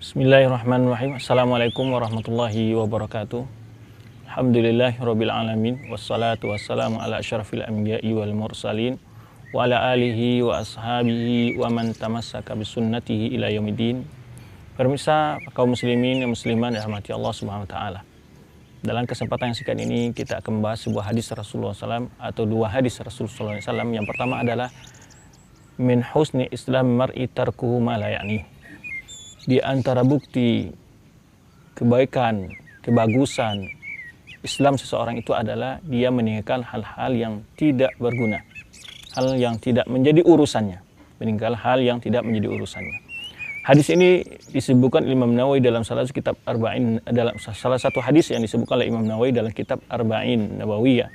Bismillahirrahmanirrahim. Assalamualaikum warahmatullahi wabarakatuh. Alhamdulillahirabbil alamin wassalatu wassalamu ala asyrafil anbiya'i wal mursalin wa ala alihi wa ashabihi wa man tamassaka bisunnatihi ila yaumiddin. Pemirsa kaum muslimin dan muslimat yang dirahmati Allah Subhanahu wa taala. Dalam kesempatan yang singkat ini kita akan membahas sebuah hadis Rasulullah SAW atau dua hadis Rasulullah SAW. Yang pertama adalah min husni islam mar'i tarkuhu ma la ya'ni. Di antara bukti kebaikan, kebagusan Islam seseorang itu adalah dia meninggalkan hal-hal yang tidak berguna, hal yang tidak menjadi urusannya, meninggalkan hal yang tidak menjadi urusannya. Hadis ini disebutkan Imam Nawawi dalam salah satu kitab Arba'in, dalam salah satu hadis yang disebutkan oleh Imam Nawawi dalam kitab Arba'in Nawawiyah.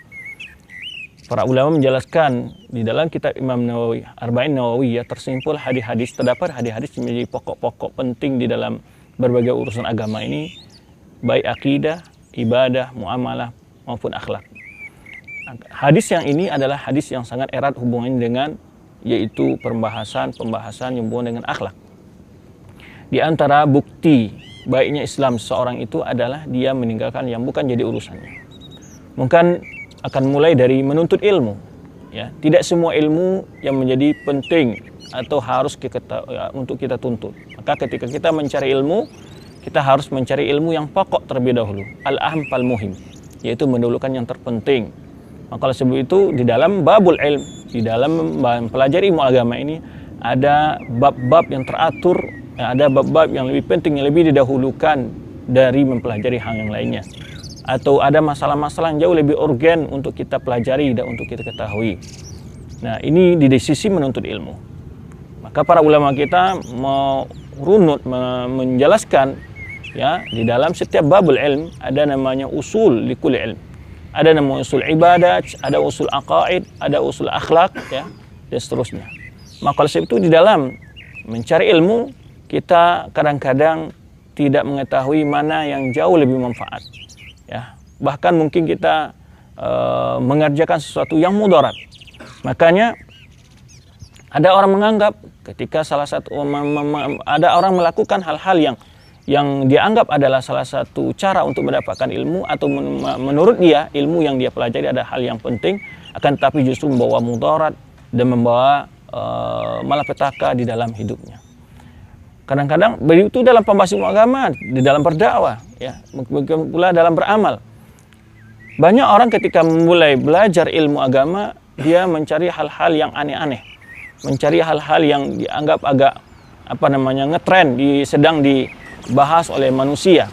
Para ulama menjelaskan di dalam kitab Imam Nawawi, Arba'in Nawawiyah, tersimpul hadis-hadis, terdapat hadis-hadis menjadi pokok-pokok penting di dalam berbagai urusan agama ini, baik akidah, ibadah, muamalah maupun akhlak. Hadis yang ini adalah hadis yang sangat erat hubungannya dengan yaitu pembahasan yang hubungan dengan akhlak. Di antara bukti baiknya Islam seseorang itu adalah dia meninggalkan yang bukan jadi urusannya. Mungkin akan mulai dari menuntut ilmu, ya. Tidak semua ilmu yang menjadi penting atau harus untuk kita tuntut. Maka ketika kita mencari ilmu, kita harus mencari ilmu yang pokok terlebih dahulu, al-aham fal muhim, yaitu mendahulukan yang terpenting. Maka oleh sebab itu di dalam babul ilm, di dalam mempelajari ilmu agama ini ada bab-bab yang teratur, ada bab-bab yang lebih penting, yang lebih didahulukan dari mempelajari hal yang lainnya. Atau ada masalah-masalah yang jauh lebih urgen untuk kita pelajari dan untuk kita ketahui. Nah, ini di sisi menuntut ilmu. Maka para ulama kita merunut, menjelaskan, ya, di dalam setiap babul ilm ada namanya usul likulli ilm. Ada namanya usul ibadat, ada usul aqaid, ada usul akhlak, ya, dan seterusnya. Maka oleh sebab itu di dalam mencari ilmu kita kadang-kadang tidak mengetahui mana yang jauh lebih manfaat. Ya, bahkan mungkin kita mengerjakan sesuatu yang mudarat. Makanya ada orang menganggap ketika ada orang melakukan hal-hal yang dianggap adalah salah satu cara untuk mendapatkan ilmu, atau menurut dia ilmu yang dia pelajari ada hal yang penting, akan tetapi justru membawa mudarat dan membawa malapetaka di dalam hidupnya. Kadang-kadang begitu dalam pembahasan agama, di dalam berdakwah, ya, mungkin pula dalam beramal. Banyak orang ketika mulai belajar ilmu agama, dia mencari hal-hal yang aneh-aneh, mencari hal-hal yang dianggap agak ngetren, sedang dibahas oleh manusia.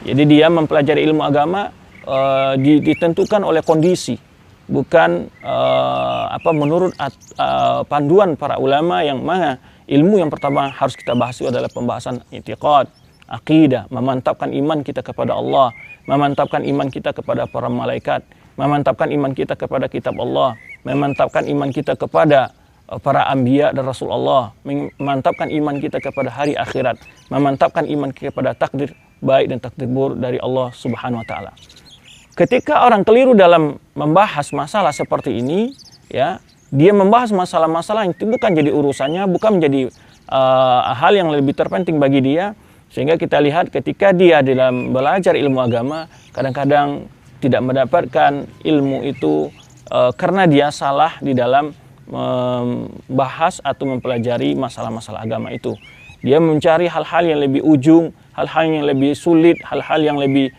Jadi dia mempelajari ilmu agama ditentukan oleh kondisi, bukan menurut panduan para ulama yang mana. Ilmu yang pertama harus kita bahas itu adalah pembahasan i'tiqad, akidah, memantapkan iman kita kepada Allah, memantapkan iman kita kepada para malaikat, memantapkan iman kita kepada kitab Allah, memantapkan iman kita kepada para anbiya dan rasul Allah, memantapkan iman kita kepada hari akhirat, memantapkan iman kita kepada takdir baik dan takdir buruk dari Allah Subhanahu wa taala. Ketika orang keliru dalam membahas masalah seperti ini, ya, dia membahas masalah-masalah yang bukan jadi urusannya, bukan menjadi hal yang lebih terpenting bagi dia, sehingga kita lihat ketika dia dalam belajar ilmu agama kadang-kadang tidak mendapatkan ilmu itu karena dia salah di dalam membahas atau mempelajari masalah-masalah agama itu. Dia mencari hal-hal yang lebih ujung, hal-hal yang lebih sulit, hal-hal yang lebih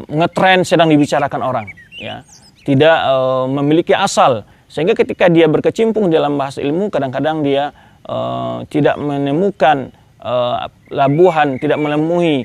ngetren sedang dibicarakan orang, ya. Tidak memiliki asal, sehingga ketika dia berkecimpung dalam bahasa ilmu kadang-kadang dia tidak menemukan labuhan, tidak menemui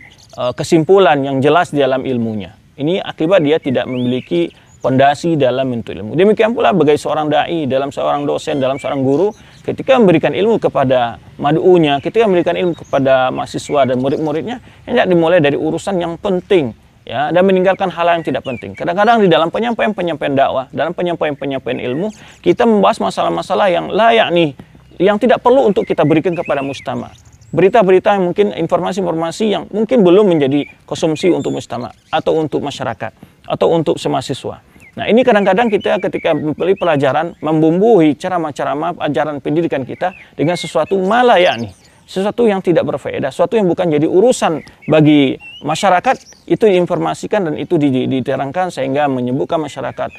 kesimpulan yang jelas di dalam ilmunya. Ini akibat dia tidak memiliki fondasi dalam menuntut ilmu. Demikian pula bagi seorang dai, dalam seorang dosen, dalam seorang guru, ketika memberikan ilmu kepada mad'unya, ketika memberikan ilmu kepada mahasiswa dan murid-muridnya, hendak dimulai dari urusan yang penting, ya, dan meninggalkan hal yang tidak penting. Kadang-kadang di dalam penyampaian dakwah, dalam penyampaian ilmu, kita membahas masalah-masalah yang layak nih, yang tidak perlu untuk kita berikan kepada mujtama. Berita-berita yang mungkin, informasi-informasi yang mungkin belum menjadi konsumsi untuk mujtama atau untuk masyarakat atau untuk semahasiswa. Nah, ini kadang-kadang kita ketika membeli pelajaran membumbui ceramah-ceramah ajaran pendidikan kita dengan sesuatu malayani, sesuatu yang tidak berfaedah, sesuatu yang bukan jadi urusan bagi masyarakat, itu diinformasikan dan itu diterangkan sehingga menyebabkan masyarakat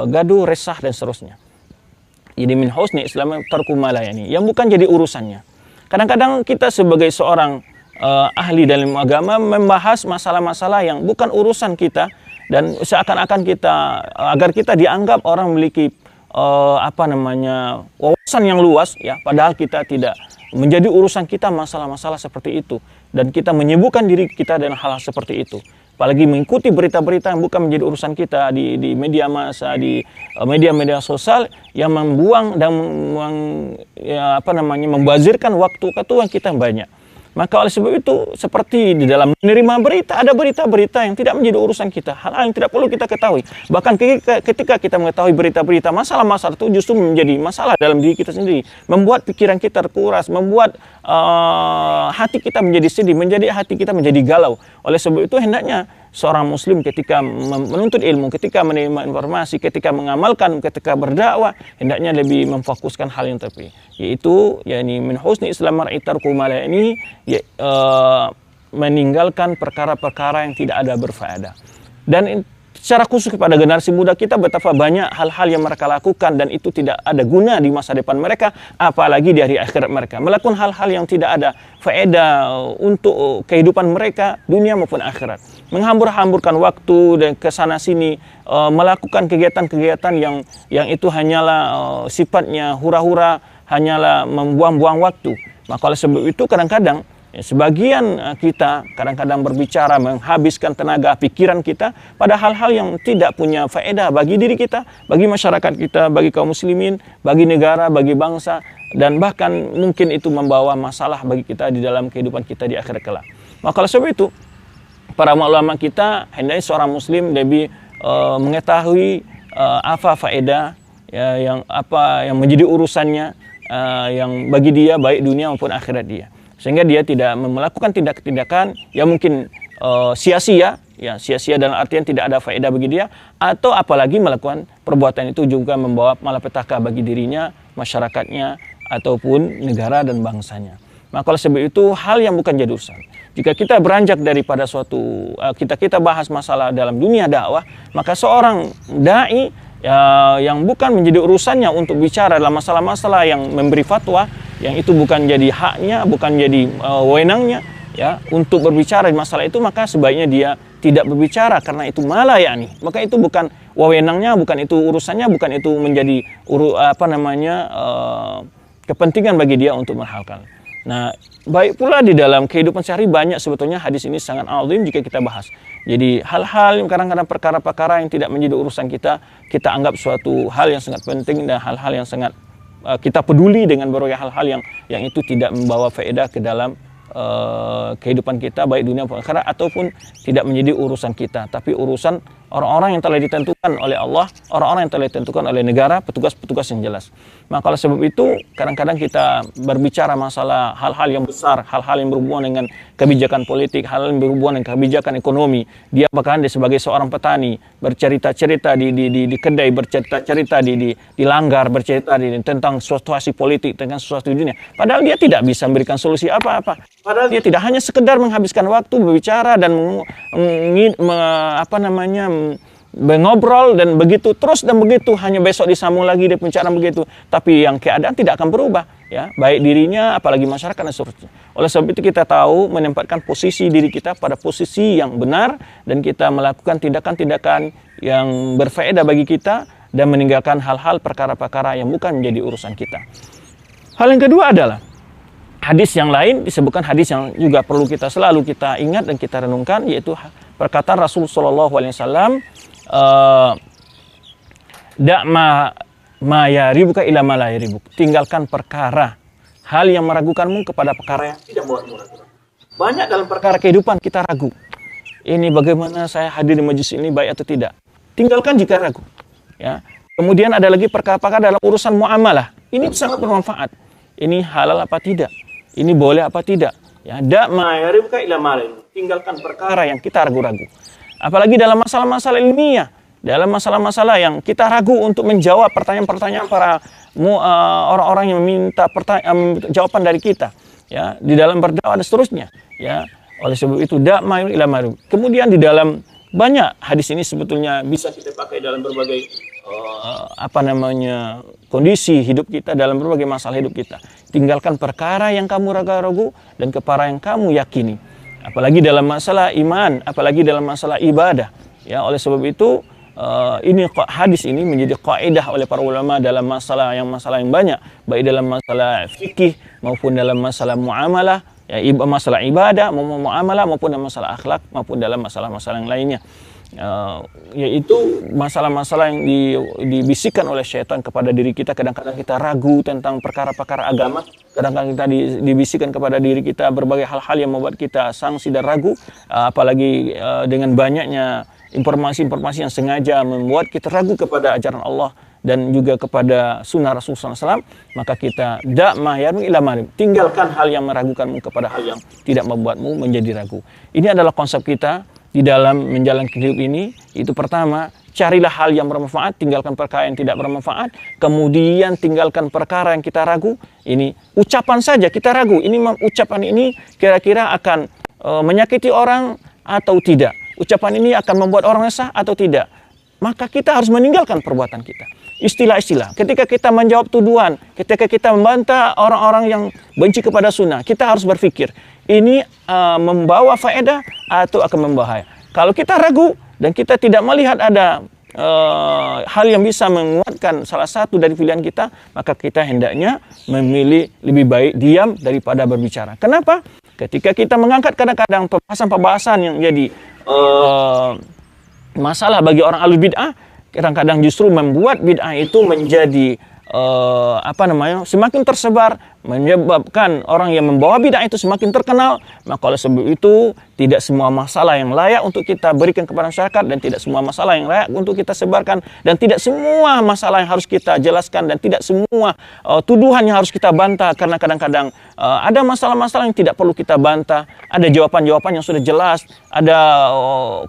gaduh, resah dan seterusnya. Jadi min husni Islam tarku malayani, yang bukan jadi urusannya. Kadang-kadang kita sebagai seorang ahli dalam agama membahas masalah-masalah yang bukan urusan kita, dan seakan-akan kita agar kita dianggap orang memiliki wawasan yang luas, ya, padahal kita tidak menjadi urusan kita masalah-masalah seperti itu, dan kita menyibukkan diri kita dengan hal-hal seperti itu, apalagi mengikuti berita-berita yang bukan menjadi urusan kita di media massa, di media-media sosial yang membuang dan membazirkan waktu yang kita banyak. Maka oleh sebab itu, seperti di dalam menerima berita, ada berita-berita yang tidak menjadi urusan kita, hal-hal yang tidak perlu kita ketahui. Bahkan ketika kita mengetahui berita-berita, masalah-masalah itu justru menjadi masalah dalam diri kita sendiri, membuat pikiran kita terkuras, membuat hati kita menjadi sedih, menjadi hati kita menjadi galau. Oleh sebab itu, hendaknya seorang muslim ketika menuntut ilmu, ketika menerima informasi, ketika mengamalkan, ketika berdakwah, hendaknya lebih memfokuskan hal yang tepat, yaitu min husni Islam mar'i tarku malayani, meninggalkan perkara-perkara yang tidak ada berfaedah. Dan secara khusus kepada generasi muda kita, betapa banyak hal-hal yang mereka lakukan dan itu tidak ada guna di masa depan mereka, apalagi di hari akhirat mereka. Melakukan hal-hal yang tidak ada faedah untuk kehidupan mereka, dunia maupun akhirat. Menghambur-hamburkan waktu dan kesana sini, melakukan kegiatan-kegiatan yang itu hanyalah sifatnya hura-hura, hanyalah membuang-buang waktu. Maka oleh sebab itu kadang-kadang sebagian kita kadang-kadang berbicara menghabiskan tenaga pikiran kita pada hal-hal yang tidak punya faedah bagi diri kita, bagi masyarakat kita, bagi kaum muslimin, bagi negara, bagi bangsa, dan bahkan mungkin itu membawa masalah bagi kita di dalam kehidupan kita di akhirat kelak. Maka oleh sebab itu, para ulama kita hendaknya seorang muslim lebih mengetahui apa faedah yang menjadi urusannya, yang bagi dia baik dunia maupun akhirat dia, sehingga dia tidak melakukan tindakan-tindakan yang mungkin sia-sia, ya, sia-sia dalam artian tidak ada faedah bagi dia, atau apalagi melakukan perbuatan itu juga membawa malapetaka bagi dirinya, masyarakatnya, ataupun negara dan bangsanya. Maka oleh sebab itu, hal yang bukan jadi urusan. Jika kita beranjak daripada suatu kita bahas masalah dalam dunia dakwah, maka seorang dai yang bukan menjadi urusannya untuk bicara dalam masalah-masalah yang memberi fatwa, yang itu bukan jadi haknya, bukan jadi wewenangnya, ya, untuk berbicara di masalah itu, maka sebaiknya dia tidak berbicara karena itu malayani. Maka itu bukan wewenangnya, bukan itu urusannya, bukan itu menjadi kepentingan bagi dia untuk menghalkan. Nah, baik pula di dalam kehidupan sehari banyak sebetulnya hadis ini sangat azim jika kita bahas. Jadi hal-hal yang kadang-kadang perkara-perkara yang tidak menjadi urusan kita, kita anggap suatu hal yang sangat penting dan hal-hal yang sangat kita peduli dengan berbagai hal-hal yang itu tidak membawa faedah ke dalam kehidupan kita baik dunia maupun akhirat, ataupun tidak menjadi urusan kita, tapi urusan orang-orang yang telah ditentukan oleh Allah, orang-orang yang telah ditentukan oleh negara, petugas-petugas yang jelas. Maka oleh sebab itu kadang-kadang kita berbicara masalah hal-hal yang besar, hal-hal yang berhubungan dengan kebijakan politik, hal yang berhubungan dengan kebijakan ekonomi. Dia bahkan dia sebagai seorang petani bercerita-cerita di kedai, bercerita-cerita di langgar, bercerita tentang situasi politik, tentang sesuatu di dunia. Padahal dia tidak bisa memberikan solusi apa-apa. Padahal dia tidak hanya sekedar menghabiskan waktu berbicara dan mengobrol dan begitu terus dan begitu, hanya besok disambung lagi dia pembicaraan begitu, tapi yang keadaan tidak akan berubah, ya, baik dirinya apalagi masyarakat dan seterusnya. Oleh sebab itu kita tahu menempatkan posisi diri kita pada posisi yang benar dan kita melakukan tindakan-tindakan yang berfaedah bagi kita dan meninggalkan hal-hal perkara-perkara yang bukan menjadi urusan kita. Hal yang kedua adalah hadis yang lain, disebutkan hadis yang juga perlu kita selalu kita ingat dan kita renungkan, yaitu perkataan Rasulullah SAW, ma yaribuka ila ma la yaribuk. Tinggalkan perkara, hal yang meragukanmu kepada perkara yang tidak membuatmu ragu. Banyak dalam perkara kehidupan kita ragu. Ini bagaimana saya hadir di majelis ini baik atau tidak? Tinggalkan jika ragu. Ya. Kemudian ada lagi perkara-perkara dalam urusan muamalah. Ini sangat bermanfaat. Ini halal apa tidak? Ini boleh apa tidak? Ya, ma yaribuka ila ma la yaribuk. Tinggalkan perkara yang kita ragu-ragu. Apalagi dalam masalah-masalah ilmiah, dalam masalah-masalah yang kita ragu untuk menjawab pertanyaan-pertanyaan para orang-orang yang meminta jawaban dari kita, ya, di dalam berdakwah dan seterusnya, ya. Oleh sebab itu da'ma ila ma'ruf. Kemudian di dalam banyak hadis ini sebetulnya bisa kita pakai dalam berbagai kondisi hidup kita, dalam berbagai masalah hidup kita. Tinggalkan perkara yang kamu ragu-ragu dan perkara yang kamu yakini. Apalagi dalam masalah iman, apalagi dalam masalah ibadah. Ya, oleh sebab itu ini hadis ini menjadi kaidah oleh para ulama dalam masalah yang banyak, baik dalam masalah fikih maupun dalam masalah muamalah, ya, masalah ibadah, muamalah maupun dalam masalah akhlak maupun dalam masalah-masalah yang lainnya. Yaitu masalah-masalah yang dibisikkan oleh syaitan kepada diri kita. Kadang-kadang kita ragu tentang perkara-perkara agama, kadang-kadang kita dibisikkan kepada diri kita berbagai hal-hal yang membuat kita sangsi dan ragu, apalagi dengan banyaknya informasi-informasi yang sengaja membuat kita ragu kepada ajaran Allah dan juga kepada sunnah Rasulullah SAW, maka kita tinggalkan hal yang meragukanmu kepada hal yang tidak membuatmu menjadi ragu. Ini adalah konsep kita di dalam menjalankan hidup ini. Itu pertama, carilah hal yang bermanfaat, tinggalkan perkara yang tidak bermanfaat. Kemudian tinggalkan perkara yang kita ragu. Ini ucapan saja kita ragu, ini ucapan ini kira-kira akan menyakiti orang atau tidak, ucapan ini akan membuat orang resah atau tidak, maka kita harus meninggalkan perbuatan kita. Istilah-istilah, ketika kita menjawab tuduhan, ketika kita membantah orang-orang yang benci kepada sunnah, kita harus berpikir, ini membawa faedah atau akan membahaya. Kalau kita ragu dan kita tidak melihat ada hal yang bisa menguatkan salah satu dari pilihan kita, maka kita hendaknya memilih lebih baik diam daripada berbicara. Kenapa? Ketika kita mengangkat kadang-kadang pembahasan-pembahasan yang jadi masalah bagi orang ahlul bid'ah, kadang-kadang justru membuat bid'ah itu menjadi semakin tersebar, menyebabkan orang yang membawa bid'ah itu semakin terkenal. Maka oleh sebab itu tidak semua masalah yang layak untuk kita berikan kepada masyarakat, dan tidak semua masalah yang layak untuk kita sebarkan, dan tidak semua masalah yang harus kita jelaskan, dan tidak semua tuduhan yang harus kita bantah, karena kadang-kadang ada masalah-masalah yang tidak perlu kita bantah, ada jawaban-jawaban yang sudah jelas, ada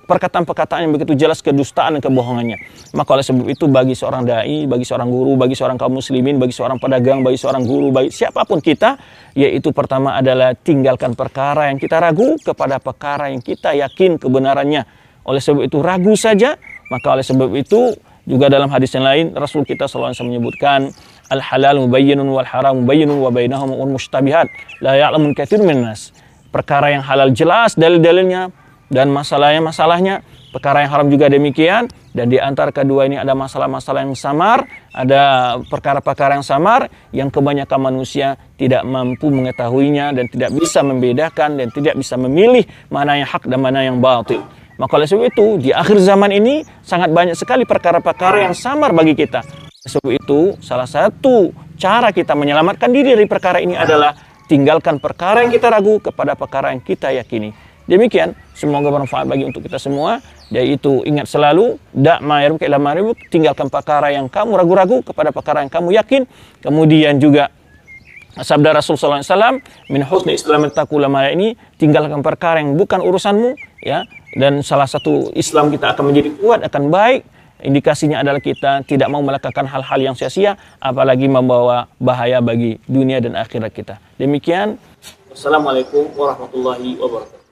perkataan-perkataan yang begitu jelas kedustaan dan kebohongannya. Maka oleh sebab itu bagi seorang dai, bagi seorang guru, bagi seorang kaum muslimin, bagi seorang pedagang, bagi seorang guru, bagi siapapun kita, yaitu pertama adalah tinggalkan perkara yang kita ragu kepada perkara yang kita yakin kebenarannya. Oleh sebab itu ragu saja. Maka oleh sebab itu juga dalam hadis yang lain Rasul kita SAW menyebutkan al-halal mubayyinun wal haram mubayyinun wa bainahum mushtabihat la ya'lamun katsirun minan nas. Perkara yang halal jelas dalil-dalilnya dan masalahnya. Perkara yang haram juga demikian, dan di antara kedua ini ada masalah-masalah yang samar, ada perkara-perkara yang samar yang kebanyakan manusia tidak mampu mengetahuinya dan tidak bisa membedakan dan tidak bisa memilih mana yang hak dan mana yang batil. Maka oleh sebab itu di akhir zaman ini sangat banyak sekali perkara-perkara yang samar bagi kita. Sebab itu salah satu cara kita menyelamatkan diri dari perkara ini adalah tinggalkan perkara yang kita ragu kepada perkara yang kita yakini. Demikian, semoga bermanfaat bagi untuk kita semua. Yaitu ingat selalu, tinggalkan perkara yang kamu ragu-ragu kepada perkara yang kamu yakin. Kemudian juga sabda Rasulullah SAW, min husni islamil taqwa ini, tinggalkan perkara yang bukan urusanmu, ya. Dan salah satu Islam kita akan menjadi kuat, akan baik. Indikasinya adalah kita tidak mau melakukan hal-hal yang sia-sia, apalagi membawa bahaya bagi dunia dan akhirat kita. Demikian. Assalamualaikum warahmatullahi wabarakatuh.